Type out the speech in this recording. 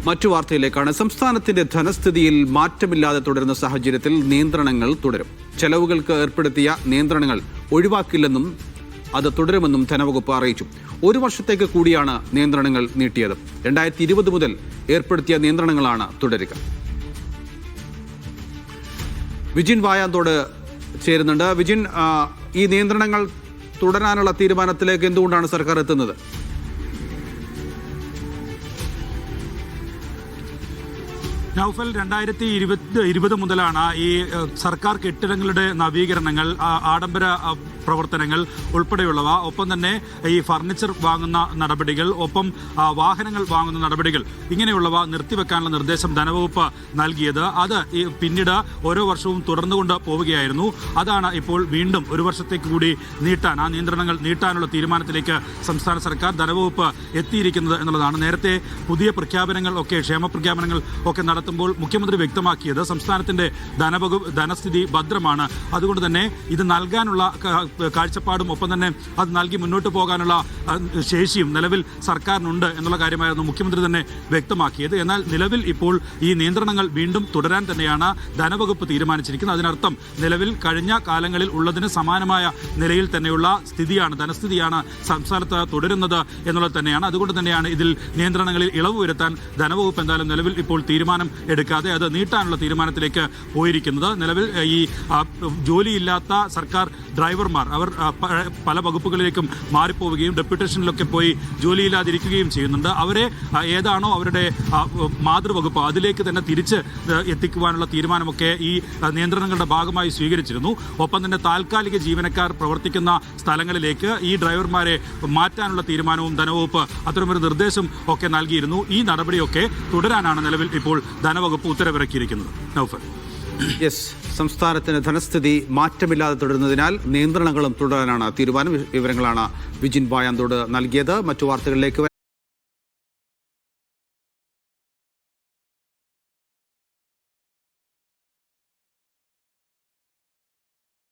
മറ്റു വാർത്തയിലേക്കാണ്. സംസ്ഥാനത്തിന്റെ ധനസ്ഥിതിയിൽ മാറ്റമില്ലാതെ തുടരുന്ന സാഹചര്യത്തിൽ നിയന്ത്രണങ്ങൾ തുടരും. ചെലവുകൾക്ക് ഏർപ്പെടുത്തിയ നിയന്ത്രണങ്ങൾ ഒഴിവാക്കില്ലെന്നും അത് തുടരുമെന്നും ധനവകുപ്പ് അറിയിച്ചു. 1 വർഷത്തേക്ക് കൂടിയാണ് നിയന്ത്രണങ്ങൾ നീട്ടിയത്. 2020 മുതൽ ഏർപ്പെടുത്തിയ നിയന്ത്രണങ്ങളാണ് തുടരുക. വിജിൻ വായാന്തോട് ചേരുന്നുണ്ട്. വിജിൻ, ഈ നിയന്ത്രണങ്ങൾ തുടരാനുള്ള തീരുമാനത്തിലേക്ക് എന്തുകൊണ്ടാണ് സർക്കാർ എത്തുന്നത്? നൗഫൽ, 2020 മുതലാണ് ഈ സർക്കാർ കെട്ടിടങ്ങളുടെ നവീകരണങ്ങൾ, ആഡംബര പ്രവർത്തനങ്ങൾ ഉൾപ്പെടെയുള്ളവ, ഒപ്പം തന്നെ ഈ ഫർണിച്ചർ വാങ്ങുന്ന നടപടികൾ, ഒപ്പം വാഹനങ്ങൾ വാങ്ങുന്ന നടപടികൾ, ഇങ്ങനെയുള്ളവ നിർത്തിവെക്കാനുള്ള നിർദ്ദേശം ധനവകുപ്പ് നൽകിയത്. അത് പിന്നീട് ഓരോ വർഷവും തുടർന്നുകൊണ്ട് പോവുകയായിരുന്നു. അതാണ് ഇപ്പോൾ വീണ്ടും 1 വർഷത്തേക്ക് കൂടി നീട്ടാൻ, ആ നിയന്ത്രണങ്ങൾ നീട്ടാനുള്ള തീരുമാനത്തിലേക്ക് സംസ്ഥാന സർക്കാർ, ധനവകുപ്പ് എത്തിയിരിക്കുന്നത് എന്നുള്ളതാണ്. നേരത്തെ പുതിയ പ്രഖ്യാപനങ്ങൾ ഒക്കെ, ക്ഷേമ പ്രഖ്യാപനങ്ങൾ ഒക്കെ നടത്തുമ്പോൾ മുഖ്യമന്ത്രി വ്യക്തമാക്കിയത് സംസ്ഥാനത്തിന്റെ ധനസ്ഥിതി ഭദ്രമാണ്, അതുകൊണ്ട് തന്നെ ഇത് നൽകാനുള്ള കാഴ്ചപ്പാടും ഒപ്പം തന്നെ അത് നൽകി മുന്നോട്ട് പോകാനുള്ള ശേഷിയും നിലവിൽ സർക്കാരിനുണ്ട് എന്നുള്ള കാര്യമായിരുന്നു മുഖ്യമന്ത്രി തന്നെ വ്യക്തമാക്കിയത്. എന്നാൽ നിലവിൽ ഇപ്പോൾ ഈ നിയന്ത്രണങ്ങൾ വീണ്ടും തുടരാൻ തന്നെയാണ് ധനവകുപ്പ് തീരുമാനിച്ചിരിക്കുന്നത്. അതിനർത്ഥം നിലവിൽ കഴിഞ്ഞ കാലങ്ങളിൽ ഉള്ളതിന് സമാനമായ നിലയിൽ തന്നെയുള്ള സ്ഥിതിയാണ്, ധനസ്ഥിതിയാണ് സംസ്ഥാനത്ത് തുടരുന്നത് എന്നുള്ളത് തന്നെയാണ്. അതുകൊണ്ട് തന്നെയാണ് ഇതിൽ നിയന്ത്രണങ്ങളിൽ ഇളവ് വരുത്താൻ ധനവകുപ്പ് എന്തായാലും നിലവിൽ ഇപ്പോൾ തീരുമാനം എടുക്കാതെ അത് നീട്ടാനുള്ള തീരുമാനത്തിലേക്ക് പോയിരിക്കുന്നത്. നിലവിൽ ഈ ജോലിയില്ലാത്ത സർക്കാർ ഡ്രൈവർമാർ അവർ പല വകുപ്പുകളിലേക്കും മാറിപ്പോവുകയും ഡെപ്യൂട്ടേഷനിലൊക്കെ പോയി ജോലിയില്ലാതിരിക്കുകയും ചെയ്യുന്നുണ്ട്. അവരെ ഏതാണോ അവരുടെ മാതൃവകുപ്പ് അതിലേക്ക് തന്നെ തിരിച്ച് എത്തിക്കുവാനുള്ള തീരുമാനമൊക്കെ ഈ നിയന്ത്രണങ്ങളുടെ ഭാഗമായി സ്വീകരിച്ചിരുന്നു. ഒപ്പം തന്നെ താൽക്കാലിക ജീവനക്കാർ പ്രവർത്തിക്കുന്ന സ്ഥലങ്ങളിലേക്ക് ഈ ഡ്രൈവർമാരെ മാറ്റാനുള്ള തീരുമാനവും ധനവകുപ്പ് അത്തരമൊരു നിർദ്ദേശം ഒക്കെ നൽകിയിരുന്നു. ഈ നടപടിയൊക്കെ തുടരാനാണ് നിലവിൽ ഇപ്പോൾ ധനവകുപ്പ് ഉത്തരവിറക്കിയിരിക്കുന്നത്. നൗഫൽ, യെസ്, സംസ്ഥാനത്തിന് ധനസ്ഥിതി മാറ്റമില്ലാതെ തുടരുന്നതിനാൽ നിയന്ത്രണങ്ങളും തുടരാനാണ് തീരുമാനം. വിവരങ്ങളാണ് വിജിൻ വായാന്തോട് നൽകിയത്. മറ്റു വാർത്തകളിലേക്ക്